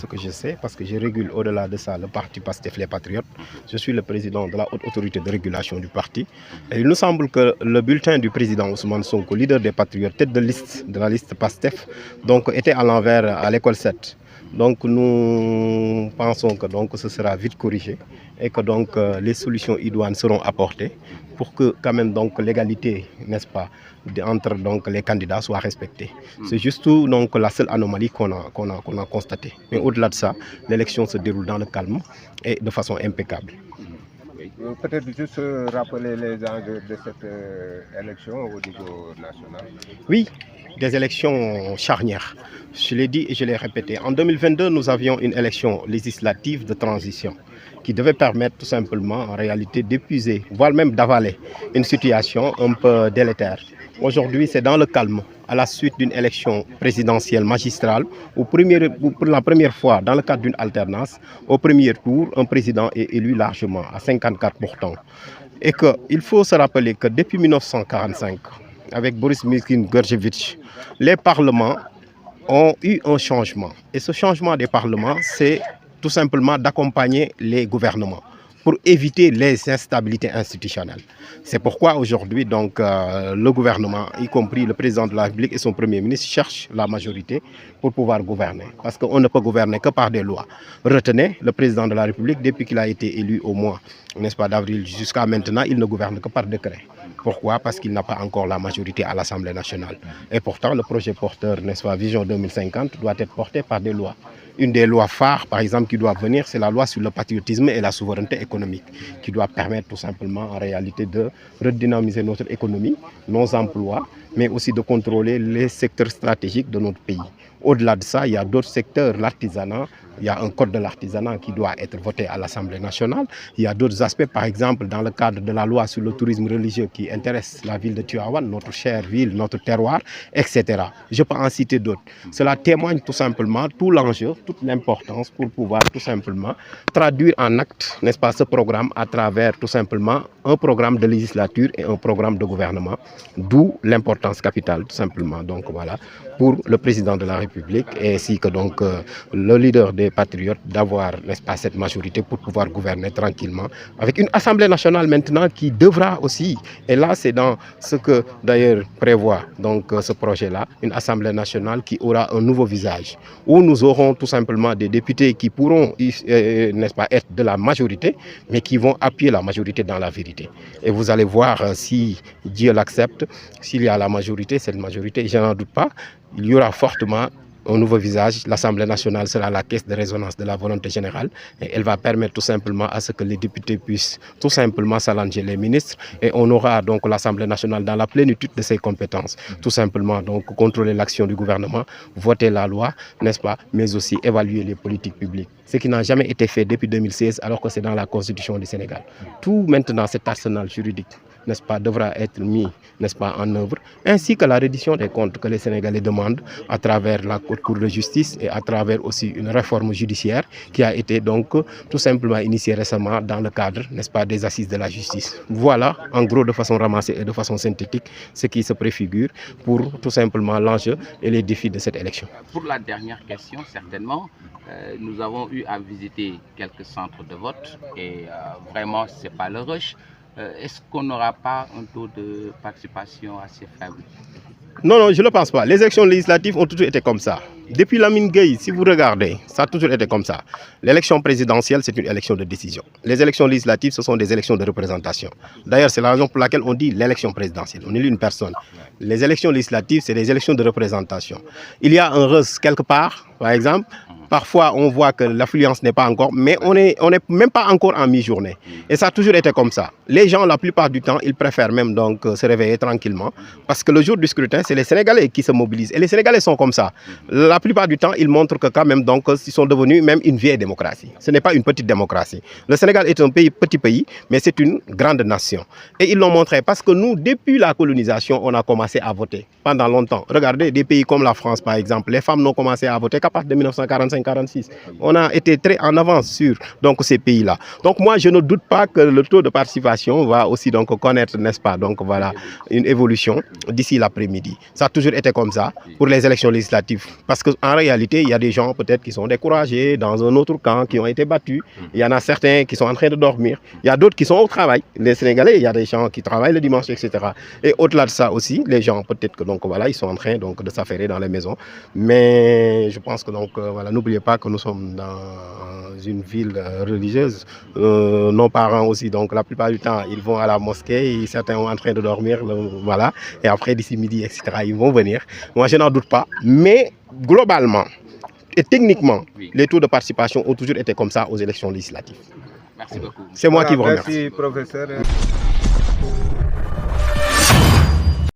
que je sais, parce que je régule au-delà de ça le parti PASTEF les Patriotes. Je suis le président de la haute autorité de régulation du parti. Et il nous semble que le bulletin du président Ousmane Sonko, leader des Patriotes, tête de liste de la liste PASTEF, donc, était à l'envers à l'école 7. Donc nous pensons que donc, ce sera vite corrigé et que donc, les solutions idoines seront apportées pour que quand même donc l'égalité, n'est-ce pas, entre donc, les candidats soit respectée. C'est juste donc, la seule anomalie qu'on a constatée. Mais au-delà de ça, l'élection se déroule dans le calme et de façon impeccable. Peut-être juste rappeler les enjeux de cette élection au niveau national. Oui, des élections charnières. Je l'ai dit et je l'ai répété. En 2022, nous avions une élection législative de transition qui devait permettre tout simplement en réalité d'épuiser, voire même d'avaler une situation un peu délétère. Aujourd'hui, c'est dans le calme, à la suite d'une élection présidentielle magistrale, où pour la première fois, dans le cadre d'une alternance, au premier tour, un président est élu largement, à 54%. Et qu'il faut se rappeler que depuis 1945, avec Boris Miskin-Gorjevitch, les parlements ont eu un changement. Et ce changement des parlements, c'est tout simplement d'accompagner les gouvernements pour éviter les instabilités institutionnelles. C'est pourquoi aujourd'hui, donc, le gouvernement, y compris le président de la République et son premier ministre, cherchent la majorité pour pouvoir gouverner. Parce qu'on ne peut gouverner que par des lois. Retenez, le président de la République, depuis qu'il a été élu au mois, n'est-ce pas, d'avril jusqu'à maintenant, il ne gouverne que par décret. Pourquoi? Parce qu'il n'a pas encore la majorité à l'Assemblée nationale. Et pourtant, le projet porteur, n'est-ce pas, Vision 2050, doit être porté par des lois. Une des lois phares, par exemple, qui doit venir, c'est la loi sur le patriotisme et la souveraineté économique, qui doit permettre tout simplement, en réalité, de redynamiser notre économie, nos emplois, mais aussi de contrôler les secteurs stratégiques de notre pays. Au-delà de ça, il y a d'autres secteurs, l'artisanat. Il y a un code de l'artisanat qui doit être voté à l'Assemblée nationale. Il y a d'autres aspects, par exemple, dans le cadre de la loi sur le tourisme religieux qui intéresse la ville de Tivaouane, notre chère ville, notre terroir, etc. Je peux en citer d'autres. Cela témoigne tout simplement tout l'enjeu, toute l'importance pour pouvoir tout simplement traduire en acte, n'est-ce pas, ce programme à travers tout simplement un programme de législature et un programme de gouvernement, d'où l'importance capitale, tout simplement. Donc voilà, pour le président de la République ainsi que donc le leader des Patriotes d'avoir, n'est-ce pas, cette majorité pour pouvoir gouverner tranquillement avec une Assemblée nationale maintenant qui devra aussi, et là c'est dans ce que d'ailleurs prévoit donc ce projet-là, une Assemblée nationale qui aura un nouveau visage, où nous aurons tout simplement des députés qui pourront, n'est-ce pas, être de la majorité, mais qui vont appuyer la majorité dans la vérité. Et vous allez voir si Dieu l'accepte, s'il y a la majorité, cette majorité, je n'en doute pas, il y aura fortement un nouveau visage. L'Assemblée nationale sera la caisse de résonance de la volonté générale et elle va permettre tout simplement à ce que les députés puissent tout simplement challenger les ministres et on aura donc l'Assemblée nationale dans la plénitude de ses compétences. Tout simplement donc contrôler l'action du gouvernement, voter la loi, n'est-ce pas, mais aussi évaluer les politiques publiques. Ce qui n'a jamais été fait depuis 2016 alors que c'est dans la Constitution du Sénégal. Tout maintenant cet arsenal juridique, n'est-ce pas, devra être mis, n'est-ce pas, en œuvre, ainsi que la reddition des comptes que les Sénégalais demandent à travers la Cour de justice et à travers aussi une réforme judiciaire qui a été donc tout simplement initiée récemment dans le cadre, n'est-ce pas, des assises de la justice. Voilà, en gros, de façon ramassée et de façon synthétique, ce qui se préfigure pour tout simplement l'enjeu et les défis de cette élection. Pour la dernière question, certainement, nous avons eu à visiter quelques centres de vote et vraiment, ce n'est pas le rush. Est-ce qu'on n'aura pas un taux de participation assez faible? Non, je ne le pense pas. Les élections législatives ont toujours été comme ça. Depuis Lamine Gueye, si vous regardez, ça a toujours été comme ça. L'élection présidentielle, c'est une élection de décision. Les élections législatives, ce sont des élections de représentation. D'ailleurs, c'est la raison pour laquelle on dit l'élection présidentielle. On élit une personne. Les élections législatives, c'est des élections de représentation. Il y a un rush quelque part, par exemple. Parfois, on voit que l'affluence n'est pas encore, mais on n'est même pas encore en mi-journée. Et ça a toujours été comme ça. Les gens, la plupart du temps, ils préfèrent même donc se réveiller tranquillement. Parce que le jour du scrutin, c'est les Sénégalais qui se mobilisent. Et les Sénégalais sont comme ça. La plupart du temps, ils montrent que quand même, donc, ils sont devenus même une vieille démocratie. Ce n'est pas une petite démocratie. Le Sénégal est un petit pays, mais c'est une grande nation. Et ils l'ont montré parce que nous, depuis la colonisation, on a commencé à voter pendant longtemps. Regardez, des pays comme la France, par exemple, les femmes n'ont commencé à voter qu'à partir de 1945. 45-46. On a été très en avance sur donc, ces pays-là. Donc moi, je ne doute pas que le taux de participation va aussi donc, connaître, n'est-ce pas, donc, voilà, une évolution d'ici l'après-midi. Ça a toujours été comme ça pour les élections législatives. Parce qu'en réalité, il y a des gens peut-être qui sont découragés dans un autre camp, qui ont été battus. Il y en a certains qui sont en train de dormir. Il y a d'autres qui sont au travail. Les Sénégalais, il y a des gens qui travaillent le dimanche, etc. Et au-delà de ça aussi, les gens peut-être que donc, voilà, ils sont en train donc, de s'affairer dans les maisons. Mais je pense que donc, voilà, n'oubliez pas que nous sommes dans une ville religieuse. Nos parents aussi, donc la plupart du temps, ils vont à la mosquée, et certains sont en train de dormir, voilà. Et après, d'ici midi, etc., ils vont venir. Moi, je n'en doute pas. Mais globalement et techniquement, les taux de participation ont toujours été comme ça aux élections législatives. Merci beaucoup. C'est moi qui vous remercie. Merci, professeur.